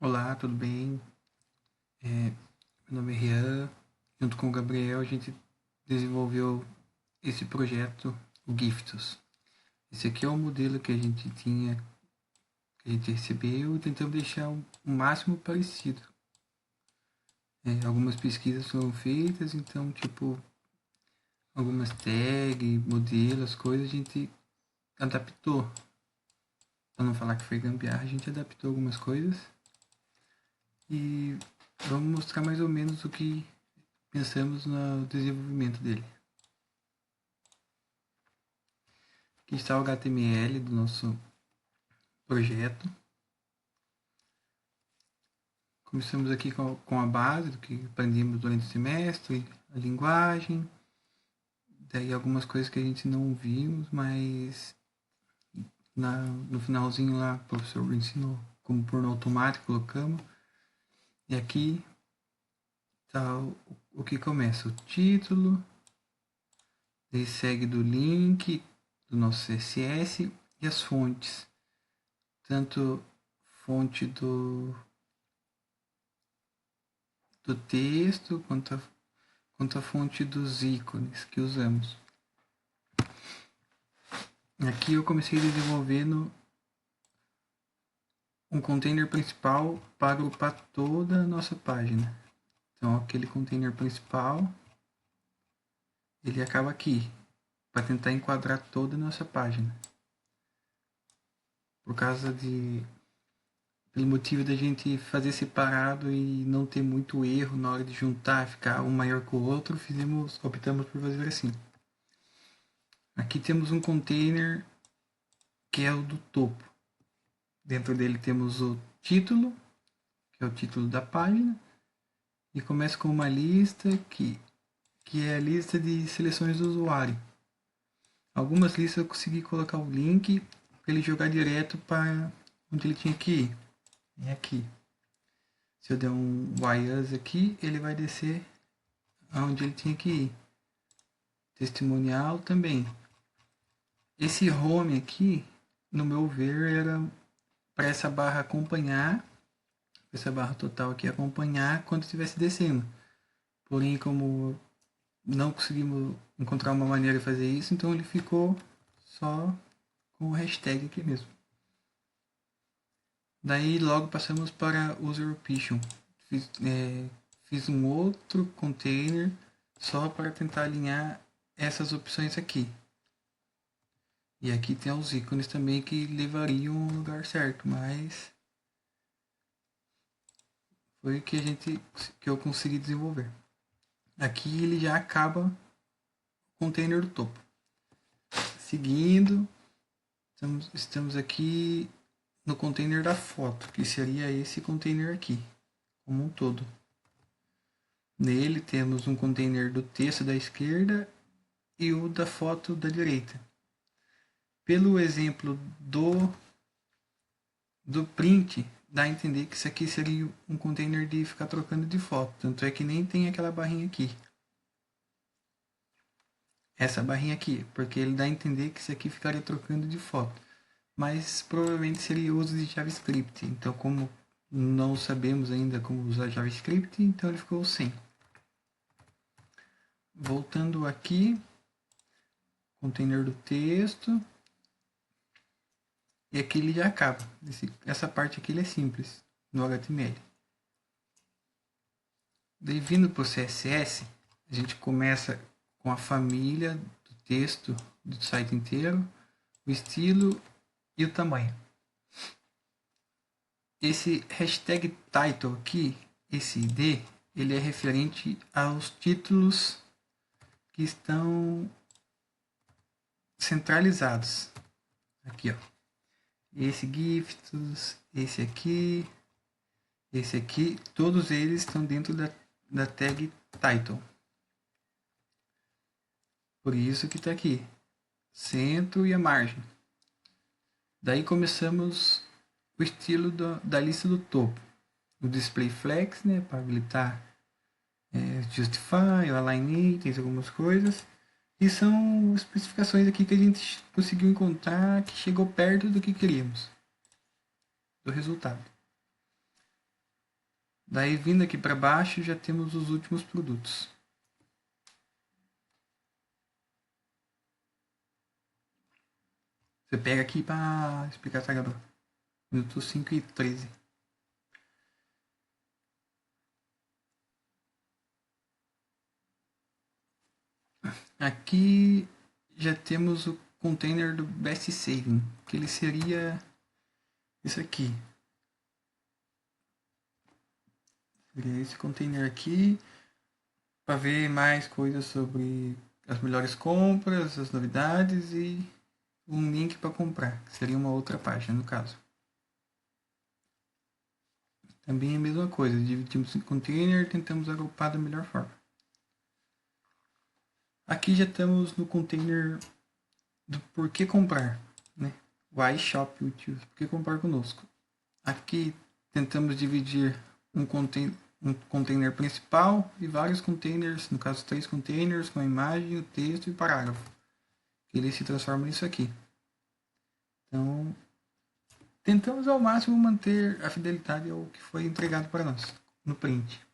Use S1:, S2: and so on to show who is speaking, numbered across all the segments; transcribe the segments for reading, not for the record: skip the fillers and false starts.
S1: Olá, tudo bem? Meu nome é Rian. Junto com o Gabriel, a gente desenvolveu esse projeto, o Giftos. Esse aqui é o modelo que a gente tinha, que a gente recebeu e tentamos deixar o máximo parecido. Algumas pesquisas foram feitas, então, tipo, algumas tags, modelos, coisas a gente adaptou. Para não falar que foi gambiarra, a gente adaptou algumas coisas. E vamos mostrar mais ou menos o que pensamos no desenvolvimento dele. Aqui está o HTML do nosso projeto. Começamos aqui com a base do que aprendemos durante o semestre, a linguagem, daí algumas coisas que a gente não vimos, mas no finalzinho lá o professor ensinou como pôr no automático, colocamos. E aqui está o que começa, o título, daí segue do link do nosso CSS e as fontes, tanto fonte do texto quanto a fonte dos ícones que usamos. Aqui eu comecei desenvolvendo um container principal para agrupar toda a nossa página. Então aquele container principal ele acaba aqui para tentar enquadrar toda a nossa página. Por causa de pelo motivo da gente fazer separado e não ter muito erro na hora de juntar, ficar um maior que o outro, optamos por fazer assim. Aqui temos um container que é o do topo. Dentro dele temos o título, que é o título da página, e começa com uma lista que é a lista de seleções do usuário. Algumas listas eu consegui colocar o link para ele jogar direto para onde ele tinha que ir. É aqui. Se eu der um YUS aqui, ele vai descer aonde ele tinha que ir. Testimonial também. Esse home aqui, no meu ver, era para essa barra acompanhar, essa barra total aqui acompanhar quando estivesse descendo. Porém, como não conseguimos encontrar uma maneira de fazer isso, então ele ficou só com o hashtag aqui mesmo. Daí logo passamos para user option. Fiz um outro container só para tentar alinhar essas opções aqui. E aqui tem os ícones também que levariam ao lugar certo, mas foi o que eu consegui desenvolver. Aqui ele já acaba o container do topo. Seguindo, estamos aqui no container da foto, que seria esse container aqui, como um todo. Nele temos um container do texto da esquerda e o da foto da direita. Pelo exemplo do print, dá a entender que isso aqui seria um container de ficar trocando de foto. Tanto é que nem tem aquela barrinha aqui. Essa barrinha aqui, porque ele dá a entender que isso aqui ficaria trocando de foto. Mas provavelmente seria uso de JavaScript. Então, como não sabemos ainda como usar JavaScript, então ele ficou sem. Voltando aqui, container do texto. E aqui ele já acaba. Essa parte aqui ele é simples, no HTML. Daí vindo para o CSS, a gente começa com a família do texto do site inteiro, o estilo e o tamanho. Esse hashtag title aqui, esse ID, ele é referente aos títulos que estão centralizados. Aqui, ó. Esse gifts, esse aqui, todos eles estão dentro da tag title. Por isso que está aqui, centro e a margem. Daí começamos o estilo da lista do topo. O display flex, né, para habilitar justify, align itens, algumas coisas. E são especificações aqui que a gente conseguiu encontrar que chegou perto do que queríamos, do resultado. Daí vindo aqui para baixo já temos os últimos produtos. Você pega aqui para explicar, carregador. Minuto 5:13. Aqui já temos o container do Best Saving, que ele seria isso aqui. Seria esse container aqui para ver mais coisas sobre as melhores compras, as novidades e um link para comprar, que seria uma outra página no caso. Também é a mesma coisa, dividimos em container e tentamos agrupar da melhor forma. Aqui já estamos no container do porquê comprar, né? Why shop with you? Por que comprar conosco? Aqui tentamos dividir um container principal e vários containers, no caso 3 containers com a imagem, o texto e o parágrafo. Ele se transforma nisso aqui. Então, tentamos ao máximo manter a fidelidade ao que foi entregado para nós no print.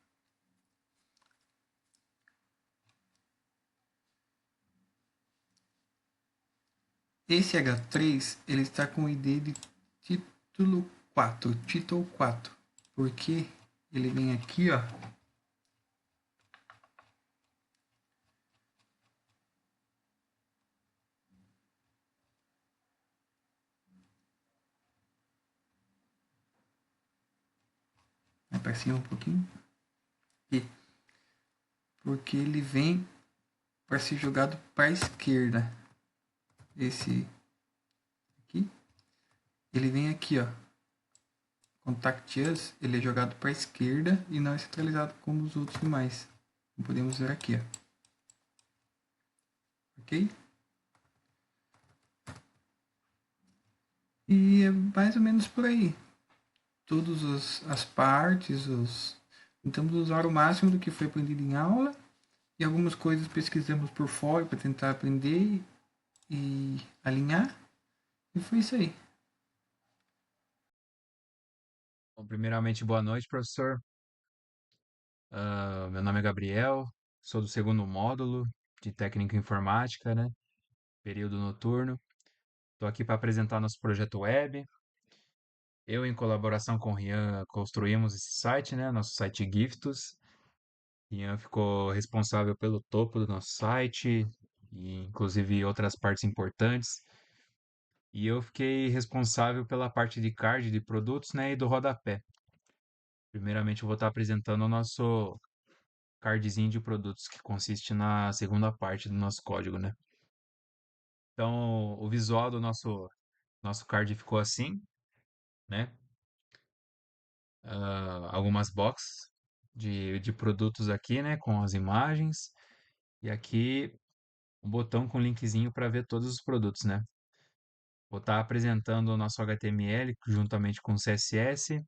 S1: Esse H3 ele está com o ID de título 4, Title 4, porque ele vem aqui, ó. Vai para cima um pouquinho. E porque ele vem para ser jogado para a esquerda. Esse aqui, ele vem aqui, ó. Contact Us, ele é jogado para a esquerda e não é centralizado como os outros demais. Podemos ver aqui, ó. Ok? E é mais ou menos por aí. Todas as partes, tentamos usar o máximo do que foi aprendido em aula e algumas coisas pesquisamos por fora para tentar aprender e alinhar. E foi isso aí.
S2: Bom, primeiramente, boa noite, professor. Meu nome é Gabriel, sou do segundo módulo de técnica informática, né? Período noturno. Estou aqui para apresentar nosso projeto web. Eu, em colaboração com o Rian, construímos esse site, né? Nosso site Giftos. Rian ficou responsável pelo topo do nosso site e, inclusive, outras partes importantes. E eu fiquei responsável pela parte de card de produtos, né? E do rodapé. Primeiramente, eu vou estar apresentando o nosso cardzinho de produtos, que consiste na segunda parte do nosso código, né? Então, o visual do nosso card ficou assim, né? Algumas boxes de produtos aqui, né? Com as imagens. E aqui um botão com linkzinho para ver todos os produtos, né? Vou estar apresentando o nosso HTML juntamente com o CSS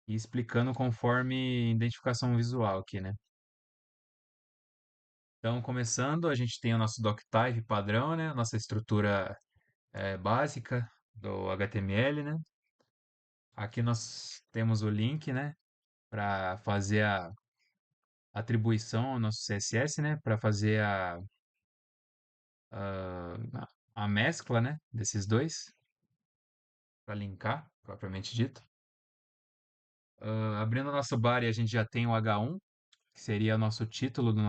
S2: e explicando conforme identificação visual aqui, né? Então, começando, a gente tem o nosso doctype padrão, né? Nossa estrutura básica do HTML, né? Aqui nós temos o link, né? Para fazer a atribuição ao nosso CSS, né? Para fazer a mescla, né? Desses dois, para linkar, propriamente dito. Abrindo o nosso body, a gente já tem o H1, que seria o nosso título da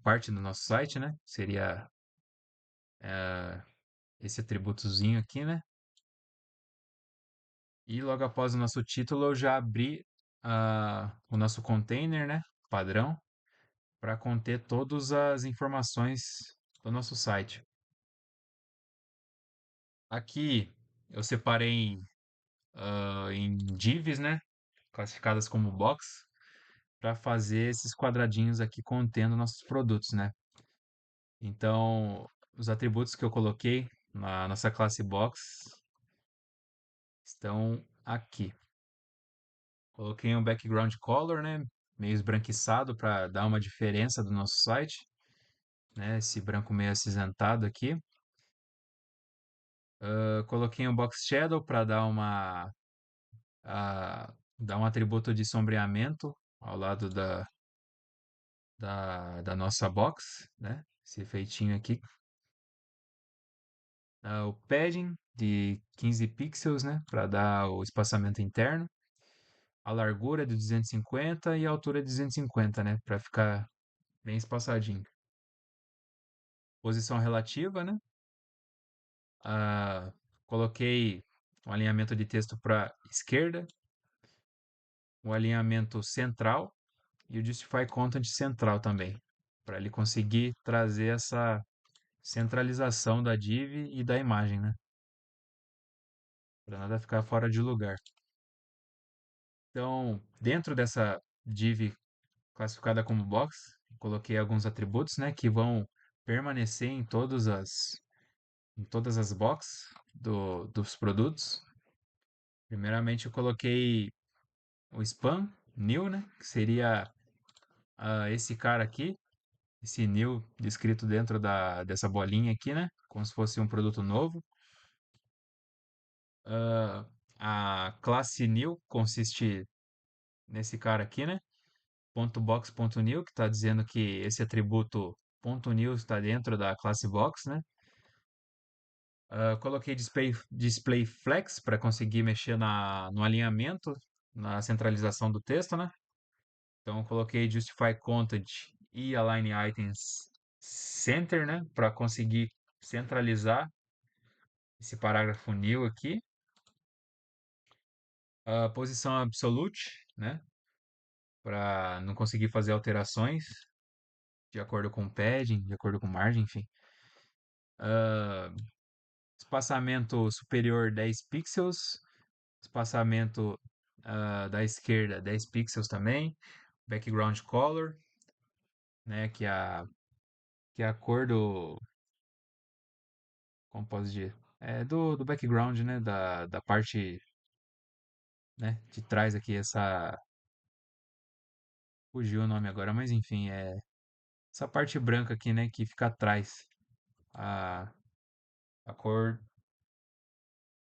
S2: parte do nosso site, né? Seria esse atributozinho aqui, né? E logo após o nosso título, eu já abri o nosso container, né? Padrão, para conter todas as informações do nosso site. Aqui eu separei em divs, né? Classificadas como box, para fazer esses quadradinhos aqui contendo nossos produtos, né? Então, os atributos que eu coloquei na nossa classe box estão aqui. Coloquei um background color, né? Meio esbranquiçado para dar uma diferença do nosso site, né? Esse branco meio acinzentado aqui. Coloquei um box shadow para dar Dá um atributo de sombreamento ao lado da nossa box, né? Esse efeitinho aqui. O padding de 15 pixels, né? Para dar o espaçamento interno. A largura de 250 e a altura de 250, né? Para ficar bem espaçadinho. Posição relativa, né? Coloquei um alinhamento de texto para esquerda, o alinhamento central e o Justify Content central também, para ele conseguir trazer essa centralização da div e da imagem, né? Para nada ficar fora de lugar. Então, dentro dessa div classificada como box, coloquei alguns atributos, né, que vão permanecer em todas as boxes dos produtos. Primeiramente, eu coloquei o spam new, né, que seria esse cara aqui, esse new descrito dentro dessa bolinha aqui, né, como se fosse um produto novo. A classe new consiste nesse cara aqui, né, .box.new, que está dizendo que esse atributo .new está dentro da classe box, né. Coloquei display flex para conseguir mexer no alinhamento, na centralização do texto, né? Então eu coloquei justify content e align items center, né? Para conseguir centralizar esse parágrafo new aqui. Posição absolute, né? Para não conseguir fazer alterações de acordo com o padding, de acordo com margem, enfim. Espaçamento superior 10 pixels, espaçamento da esquerda 10 pixels também, background color, né, que é a cor como posso dizer, do background, né, da parte, né, de trás aqui, fugiu o nome agora, mas enfim, essa parte branca aqui, né, que fica atrás, a, a cor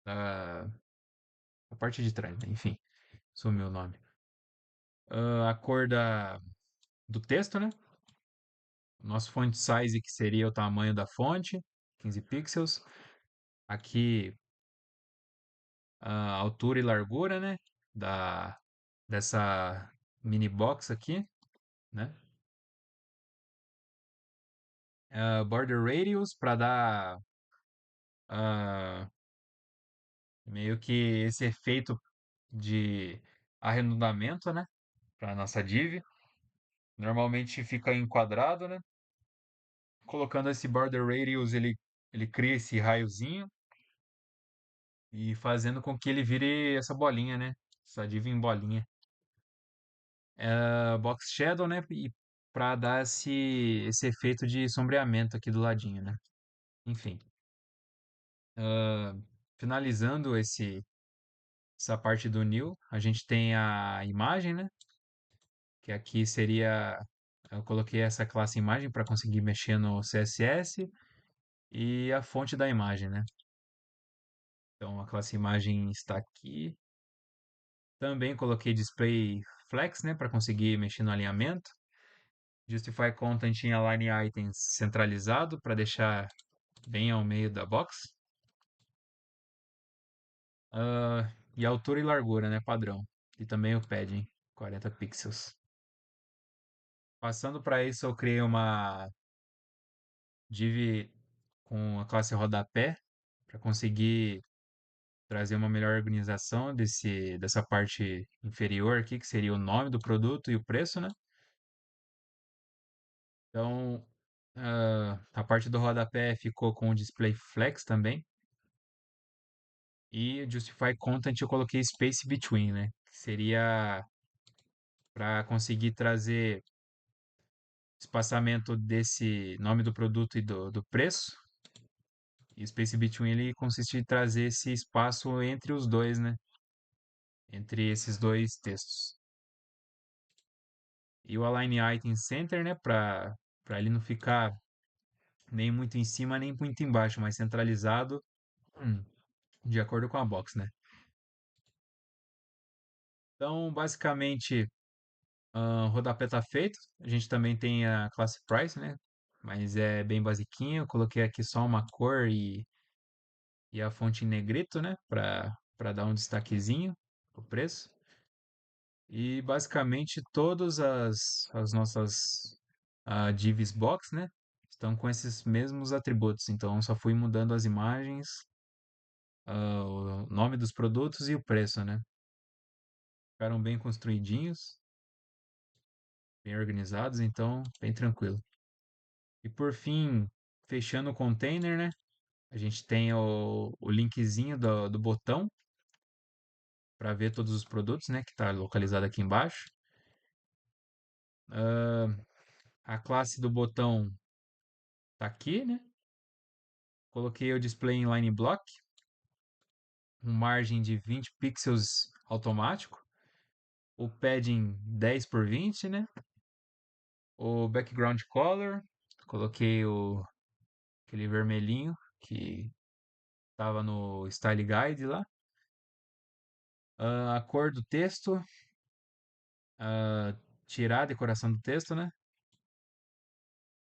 S2: da a parte de trás, né, enfim, sumiu o nome. A cor do texto, né, o nosso font size, que seria o tamanho da fonte, 15 pixels. Aqui, a altura e largura, né? Dessa mini box aqui, né? Border radius para dar ah, meio que esse efeito de arredondamento, né? Para nossa div. Normalmente fica enquadrado, né? Colocando esse border radius, ele cria esse raiozinho e fazendo com que ele vire essa bolinha, né? Essa div em bolinha. Box Shadow, né? E para dar esse efeito de sombreamento aqui do ladinho, né? Enfim. ah, Finalizando essa parte do new, a gente tem a imagem, né? Que aqui seria. Eu coloquei essa classe imagem para conseguir mexer no CSS e a fonte da imagem, né? Então a classe imagem está aqui. Também coloquei display flex, né? Para conseguir mexer no alinhamento. Justify Content em Align Items centralizado para deixar bem ao meio da box. E altura e largura, né? Padrão. E também o padding, 40 pixels. Passando para isso, eu criei uma div com a classe rodapé para conseguir trazer uma melhor organização dessa parte inferior aqui, que seria o nome do produto e o preço, né? Então, a parte do rodapé ficou com o display flex também. E Justify Content eu coloquei Space Between, né? Que seria para conseguir trazer espaçamento desse nome do produto e do preço. E Space Between ele consiste em trazer esse espaço entre os dois, né? Entre esses dois textos. E o Align Item Center, né? Para ele não ficar nem muito em cima, nem muito embaixo, mas centralizado de acordo com a box, né? Então, basicamente, o rodapé tá feito. A gente também tem a classe price, né? Mas é bem basiquinho. Eu coloquei aqui só uma cor e a fonte em negrito, né? Para dar um destaquezinho pro preço. E basicamente todas as nossas divs box, né? Estão com esses mesmos atributos. Então só fui mudando as imagens, o nome dos produtos e o preço, né? Ficaram bem construidinhos, bem organizados, então bem tranquilo. E por fim, fechando o container, né? A gente tem o linkzinho do botão para ver todos os produtos, né? Que está localizado aqui embaixo. A classe do botão tá aqui, né? Coloquei o display em line block, um margem de 20 pixels automático, o padding 10 por 20, né? O background color, coloquei aquele vermelhinho que estava no Style Guide lá. A cor do texto, tirar a decoração do texto, né?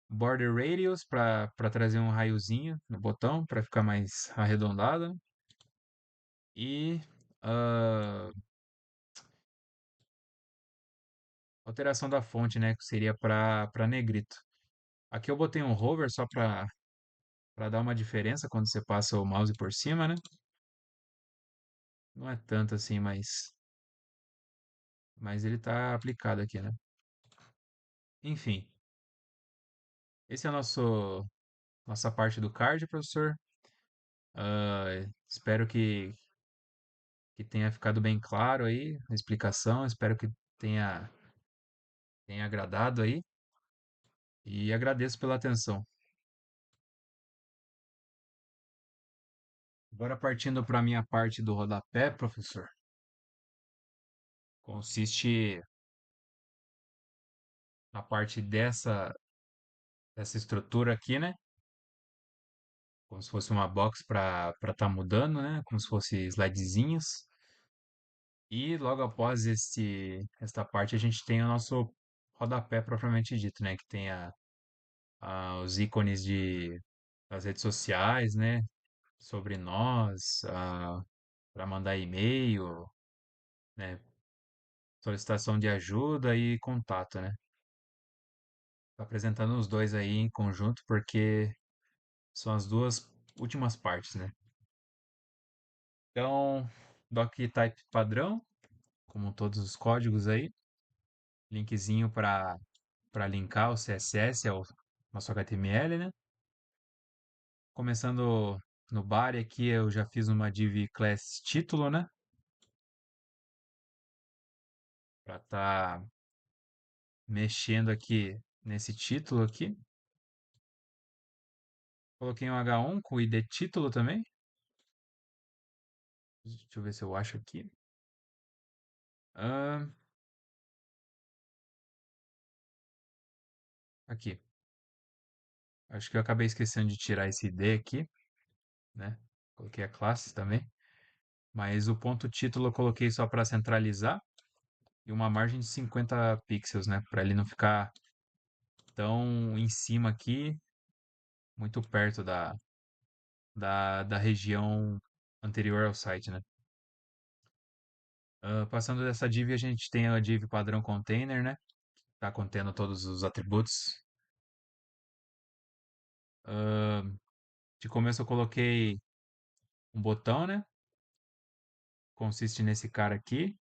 S2: Border radius para trazer um raiozinho no botão para ficar mais arredondado, né? E ah, alteração da fonte, né? Que seria para negrito. Aqui eu botei um hover só para dar uma diferença quando você passa o mouse por cima, né? Não é tanto assim, mas ele tá aplicado aqui, né? Enfim, esse é nossa parte do card, professor. Espero que tenha ficado bem claro aí a explicação. Espero que tenha agradado aí. E agradeço pela atenção. Agora partindo para a minha parte do rodapé, professor, consiste na parte dessa estrutura aqui, né? Como se fosse uma box para estar mudando, né? Como se fosse slidezinhos. E logo após esta parte a gente tem o nosso rodapé propriamente dito, né? Que tem os ícones das redes sociais, né? Sobre nós, para mandar e-mail, né? Solicitação de ajuda e contato, né? Tô apresentando os dois aí em conjunto porque são as duas últimas partes, né? Então, doctype padrão, como todos os códigos aí, linkzinho para linkar o CSS ao nosso HTML, né? Começando no body aqui, eu já fiz uma div class título, né? Para estar mexendo aqui nesse título aqui. Coloquei um H1 com o ID título também. Deixa eu ver se eu acho aqui. Ah, aqui. Acho que eu acabei esquecendo de tirar esse ID aqui, né? Coloquei a classe também. Mas o ponto título eu coloquei só para centralizar e uma margem de 50 pixels, né? Para ele não ficar tão em cima aqui, muito perto da região anterior ao site, né? Passando dessa div, a gente tem a div padrão container, né? Tá contendo todos os atributos. De começo eu coloquei um botão, né? Consiste nesse cara aqui,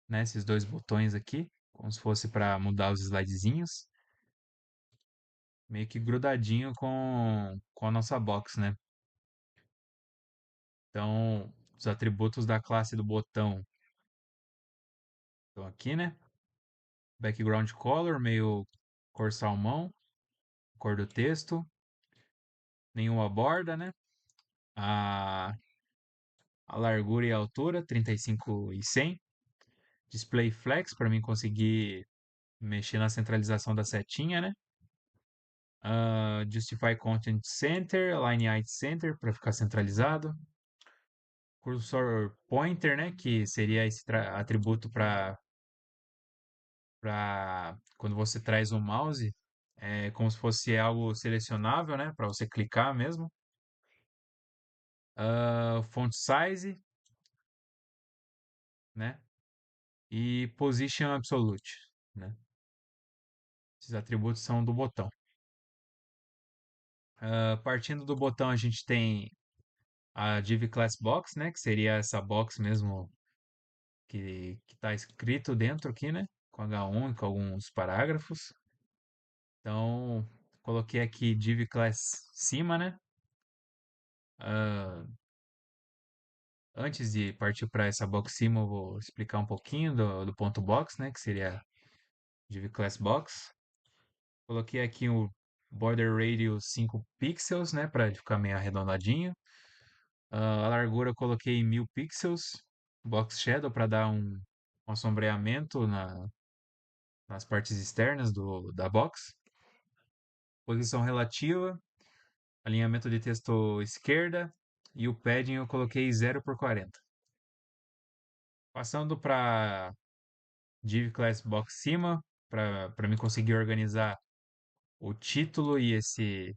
S2: né? Esses dois botões aqui, como se fosse para mudar os slidezinhos, meio que grudadinho com a nossa box, né? Então, os atributos da classe do botão estão aqui, né? Background color, meio cor salmão, cor do texto, nenhuma borda, né? A, a largura e a altura, 35 e 100. Display flex, para mim conseguir mexer na centralização da setinha, né? Justify Content Center, Align Height Center, para ficar centralizado. cursor pointer, né, que seria esse atributo para quando você traz o mouse, é como se fosse algo selecionável, né, para você clicar mesmo. Font size, né, e position absolute, né. Esses atributos são do botão. Partindo do botão, a gente tem a div class box, né, que seria essa box mesmo que está escrito dentro aqui, né, com H1 e com alguns parágrafos. Então, coloquei aqui div class cima, né. Ah, Antes de partir para essa box cima, eu vou explicar um pouquinho do ponto box, né, que seria div class box. Coloquei aqui o border radius 5 pixels, né, para ficar meio arredondadinho. A largura eu coloquei em 1000 pixels. Box shadow para dar um sombreamento nas partes externas da box. Posição relativa, alinhamento de texto esquerda e o padding eu coloquei 0 por 40. Passando para div class box cima, para mim conseguir organizar o título e esse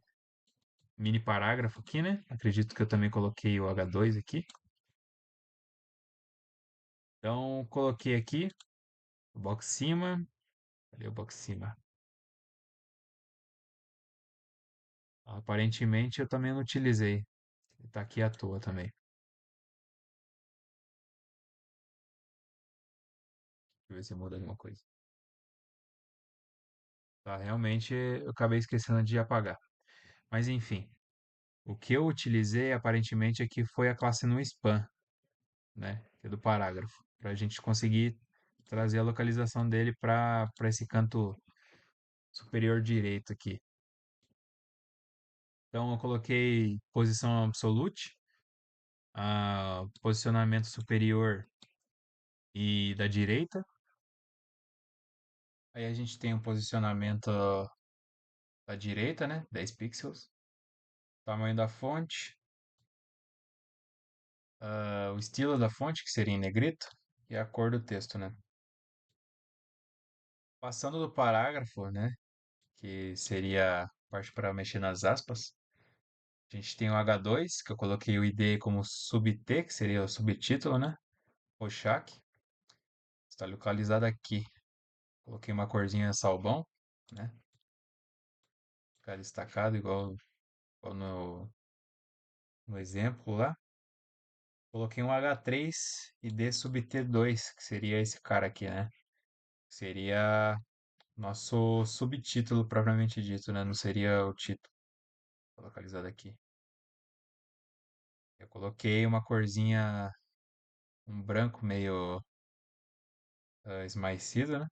S2: mini parágrafo aqui, né? Acredito que eu também coloquei o H2 aqui. Então, coloquei aqui o box cima. Cadê o box cima? Aparentemente eu também não utilizei. Ele tá aqui à toa também. Deixa eu ver se muda alguma coisa. Tá, realmente eu acabei esquecendo de apagar. Mas enfim, o que eu utilizei aparentemente aqui foi a classe no span, né? Que é do parágrafo, para a gente conseguir trazer a localização dele para esse canto superior direito aqui. Então eu coloquei posição absolute, posicionamento superior e da direita. Aí a gente tem um posicionamento da direita, né? 10 pixels. Tamanho da fonte, o estilo da fonte, que seria em negrito, e a cor do texto, né? Passando do parágrafo, né? Que seria a parte para mexer nas aspas. A gente tem o H2, que eu coloquei o ID como sub-T, que seria o subtítulo, né? Rorschach. Está localizado aqui. Coloquei uma corzinha salbão, né? Ficar destacado igual no exemplo lá. Coloquei um H3 e D sub T2, que seria esse cara aqui, né? Seria nosso subtítulo propriamente dito, né? Não seria o título. Tá localizado aqui. Eu coloquei uma corzinha, um branco meio esmaecido, né?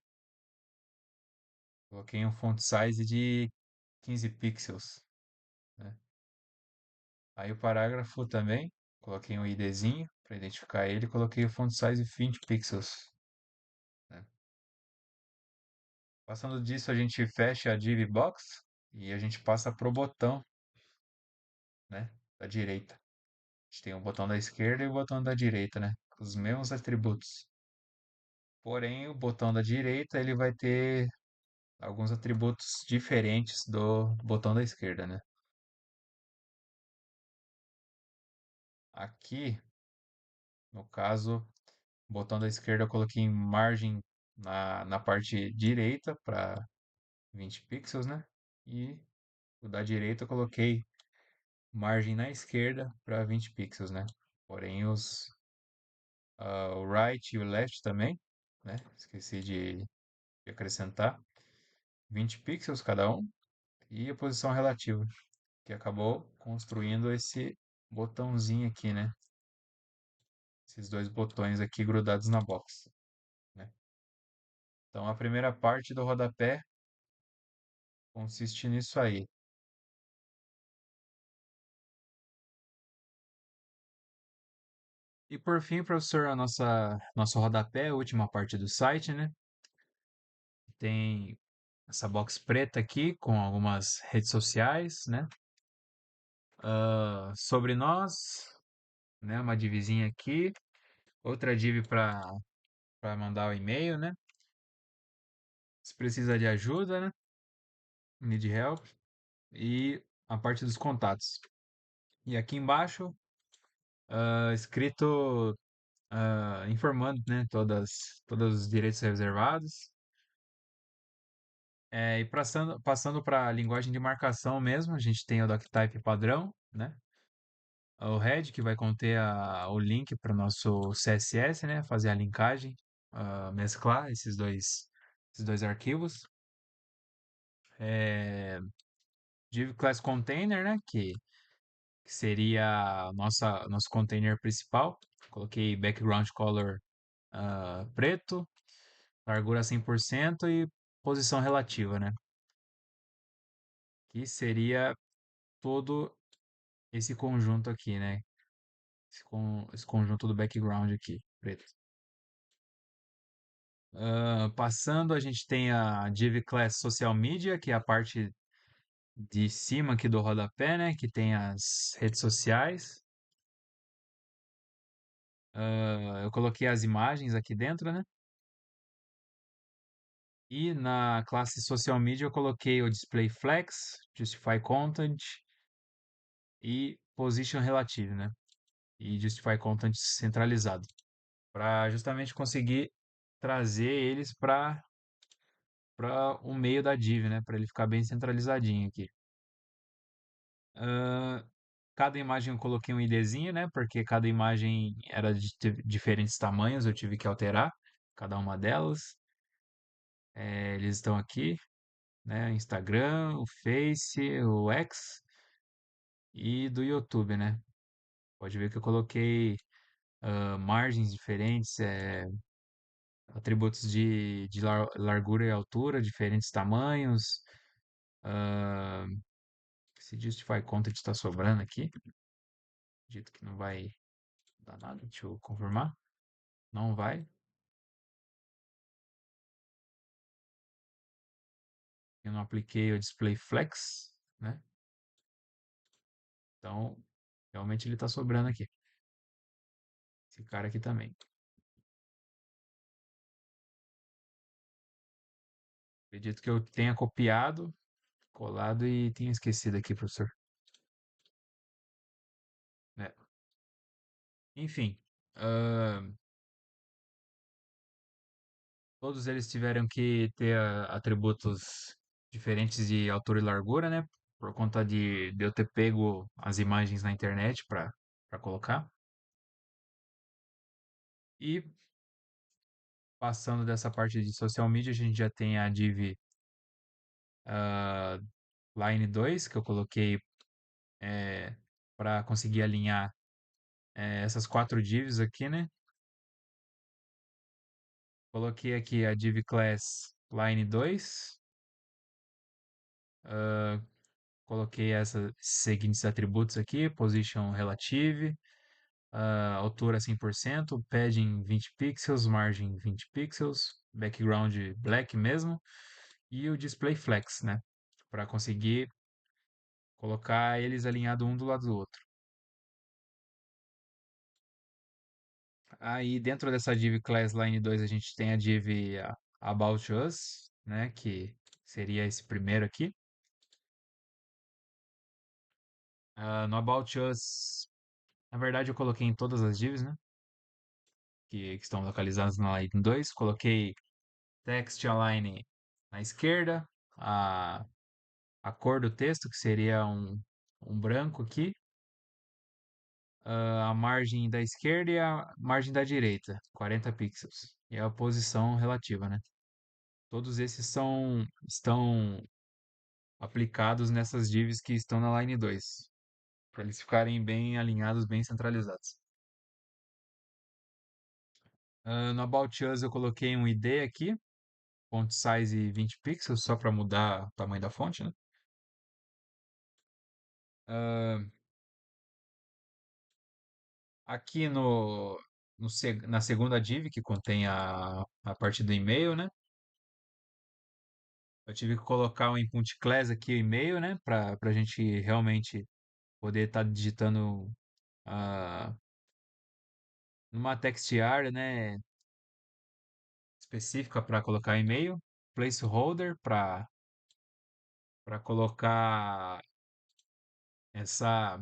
S2: Coloquei um font size de 15 pixels, né? Aí o parágrafo também, coloquei um IDzinho para identificar ele, coloquei o font size 20 pixels, né? Passando disso, a gente fecha a div box e a gente passa pro botão, né, da direita. A gente tem o botão da esquerda e o botão da direita, né? Os mesmos atributos. Porém, o botão da direita ele vai ter alguns atributos diferentes do botão da esquerda, né? Aqui, no caso, o botão da esquerda eu coloquei em margem na parte direita para 20 pixels, né? E o da direita eu coloquei margem na esquerda para 20 pixels, né? Porém, o right e o left também, né? Esqueci de acrescentar 20 pixels cada um e a posição relativa, que acabou construindo esse botãozinho aqui, né? Esses dois botões aqui grudados na box, né? Então, a primeira parte do rodapé consiste nisso aí. E por fim, professor, nosso rodapé, a última parte do site, né? Tem essa box preta aqui com algumas redes sociais, né? Sobre nós, né? Uma divzinha aqui, outra div para mandar o e-mail, né? Se precisa de ajuda, né? Need help. E a parte dos contatos. E aqui embaixo, escrito informando, né? Todos os direitos reservados. E passando para a linguagem de marcação mesmo, a gente tem o doctype padrão, né? O head, que vai conter o link para o nosso CSS, né? Fazer a linkagem, mesclar esses dois arquivos. É, div class container, né? Que seria nosso container principal. Coloquei background color preto, largura 100% e posição relativa, né? Que seria todo esse conjunto aqui, né? Esse conjunto do background aqui, preto. Passando, a gente tem a div class social media, que é a parte de cima aqui do rodapé, né? Que tem as redes sociais. Eu coloquei as imagens aqui dentro, né? E na classe social media eu coloquei o display flex, justify content e position relative, né? E justify content centralizado, para justamente conseguir trazer eles para o meio da div, né? Para ele ficar bem centralizadinho aqui. Ah, cada imagem eu coloquei um IDzinho, né? Porque cada imagem era de diferentes tamanhos, eu tive que alterar cada uma delas. Eles estão aqui, né? Instagram, o Face, o X e do YouTube, né? Pode ver que eu coloquei margens diferentes, atributos de largura e altura, diferentes tamanhos. ah, Se Justify Content está sobrando aqui, dito que não vai dar nada, deixa eu confirmar. Não vai. Eu não apliquei o Display Flex, né? Então, realmente ele está sobrando aqui. Esse cara aqui também. Acredito que eu tenha copiado, colado e tenha esquecido aqui, professor. É. Enfim, ahn, todos eles tiveram que ter atributos diferentes de altura e largura, né? Por conta de eu ter pego as imagens na internet para colocar. E passando dessa parte de social media, a gente já tem a div ah, line 2 que eu coloquei para conseguir alinhar essas quatro divs aqui, né? Coloquei aqui a div class line 2, coloquei esses seguintes atributos aqui, position relative, altura 100%, padding 20 pixels, margin 20 pixels, background black mesmo, e o display flex, né? Para conseguir colocar eles alinhados um do lado do outro. Aí dentro dessa div class line 2 a gente tem a div about us, né, que seria esse primeiro aqui. No about us, na verdade eu coloquei em todas as divs, né, que estão localizadas na line 2. Coloquei text align na esquerda, a, a cor do texto, que seria um branco aqui, a margem da esquerda e a margem da direita, 40 pixels. E a posição relativa, né? Todos esses estão aplicados nessas divs que estão na line 2, para eles ficarem bem alinhados, bem centralizados. No About Us eu coloquei um ID aqui, font size 20 pixels, só para mudar o tamanho da fonte, né? Ah, aqui na segunda div, que contém a parte do e-mail, né? Eu tive que colocar um input class aqui, o e-mail, né? Para a gente realmente poder estar digitando numa text area, né, específica para colocar e-mail, placeholder para colocar essa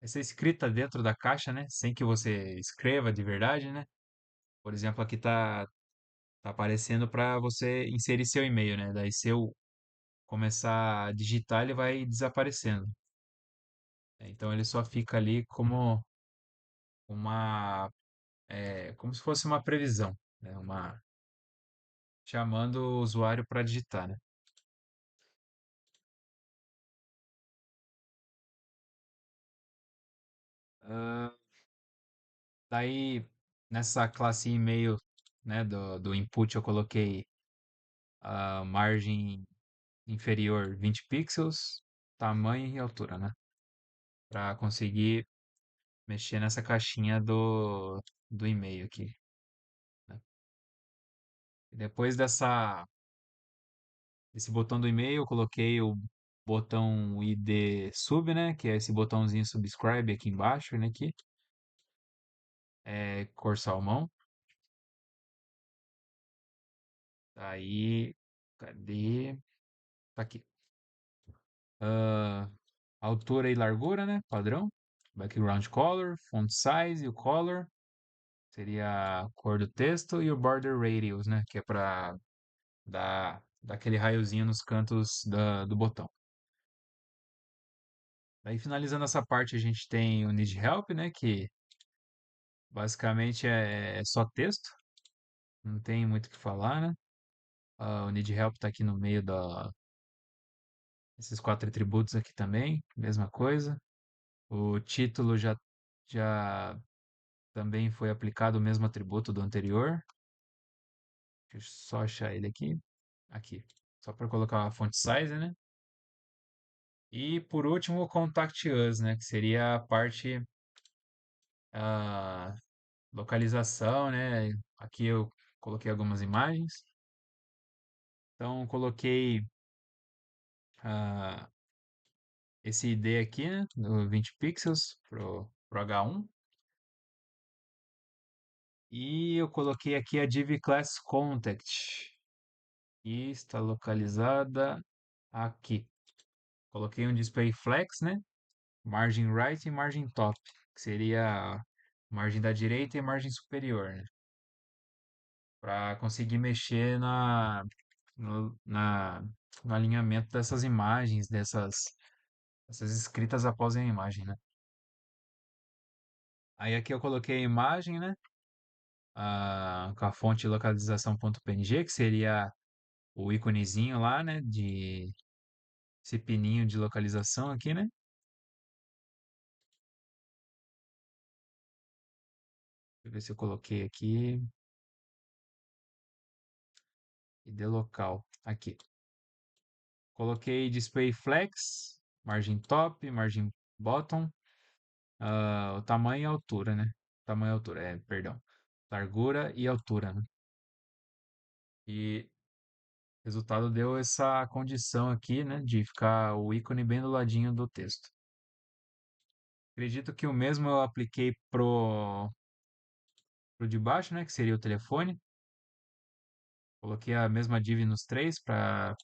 S2: essa escrita dentro da caixa, né, sem que você escreva de verdade, né? Por exemplo, aqui tá aparecendo para você inserir seu e-mail, né? Daí se eu começar a digitar, ele vai desaparecendo. Então ele só fica ali como como se fosse uma previsão, né? Uma chamando o usuário para digitar, né? Ah, daí nessa classe e-mail, né, do input eu coloquei a margem inferior 20 pixels, tamanho e altura, né? Para conseguir mexer nessa caixinha do e-mail aqui, né? E depois desse botão do e-mail, eu coloquei o botão ID sub, né? Que é esse botãozinho subscribe aqui embaixo, né? Aqui, é cor salmão. Aí, cadê? Tá aqui. Ah, altura e largura, né? Padrão. Background color, font size e o color. Seria a cor do texto e o border radius, né? Que é para dar aquele raiozinho nos cantos do botão. Daí, finalizando essa parte, a gente tem o need help, né? Que basicamente é só texto. Não tem muito o que falar, né? O need help tá aqui no meio esses quatro atributos aqui também, mesma coisa. O título já também foi aplicado o mesmo atributo do anterior. Deixa eu só achar ele aqui. Aqui. Só para colocar a font size, né? E por último, o Contact Us, né? Que seria a parte a localização, né? Aqui eu coloquei algumas imagens. Então, coloquei ah, esse ID aqui, né? No 20 pixels pro H1. E eu coloquei aqui a div class contact. E está localizada aqui. Coloquei um display flex, né? Margin right e margin top, que seria a margem da direita e margem superior, né? Para conseguir mexer no, na, no alinhamento dessas imagens, dessas escritas após a imagem, né? Aí aqui eu coloquei a imagem, né? Com a fonte localização.png, que seria o íconezinho lá, né? De esse pininho de localização aqui, né? Deixa eu ver se eu coloquei aqui. ID local. Aqui. Coloquei display flex, margem top, margem bottom, o tamanho e altura, né? Tamanho e altura, perdão. Largura e altura, né? E o resultado deu essa condição aqui, né? De ficar o ícone bem do ladinho do texto. Acredito que o mesmo eu apliquei pro de baixo, né? Que seria o telefone. Coloquei a mesma div nos três para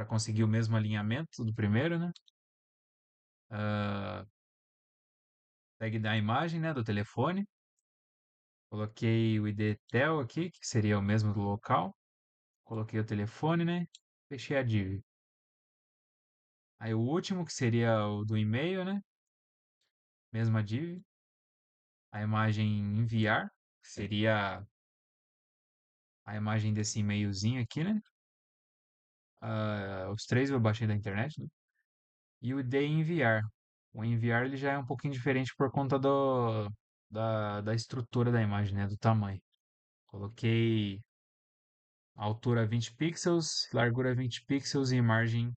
S2: conseguir o mesmo alinhamento do primeiro, né? Ah, tag da imagem, né? Do telefone. Coloquei o ID tel aqui, que seria o mesmo do local. Coloquei o telefone, né? Fechei a div. Aí o último, que seria o do e-mail, né? Mesma div. A imagem enviar, que seria a imagem desse e-mailzinho aqui, né? Os três eu baixei da internet, né? E o de enviar. O enviar ele já é um pouquinho diferente por conta da estrutura da imagem, né? Do tamanho. Coloquei altura 20 pixels, largura 20 pixels e margem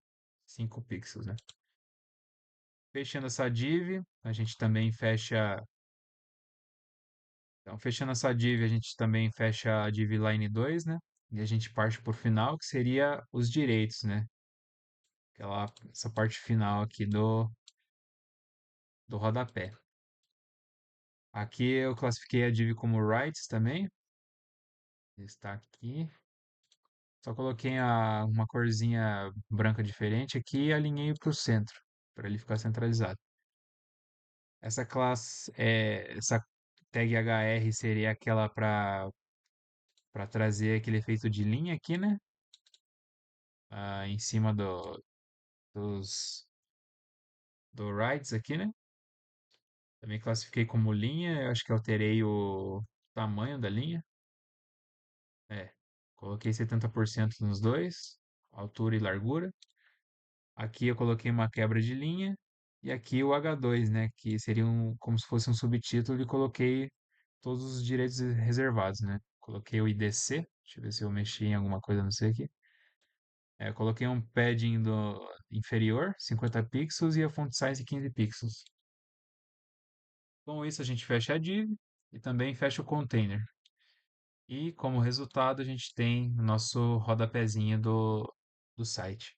S2: 5 pixels, né? Fechando essa div, a gente também fecha. Então, fechando essa div, a gente também fecha a div line 2, né? E a gente parte por final, que seria os direitos, né? Essa parte final aqui do rodapé. Aqui eu classifiquei a div como rights também. Está aqui. Só coloquei uma corzinha branca diferente aqui e alinhei para o centro, para ele ficar centralizado. Essa tag HR seria aquela para trazer aquele efeito de linha aqui, né? Em cima dos do rights aqui, né? Também classifiquei como linha, eu acho que alterei o tamanho da linha. É, coloquei 70% nos dois, altura e largura. Aqui eu coloquei uma quebra de linha e aqui o H2, né, que seria como se fosse um subtítulo e coloquei todos os direitos reservados, né? Coloquei o IDC, deixa eu ver se eu mexi em alguma coisa, não sei aqui. Eu coloquei um padding inferior, 50 pixels, e a font size 15 pixels. Com isso a gente fecha a div e também fecha o container. E como resultado a gente tem o nosso rodapézinho do site.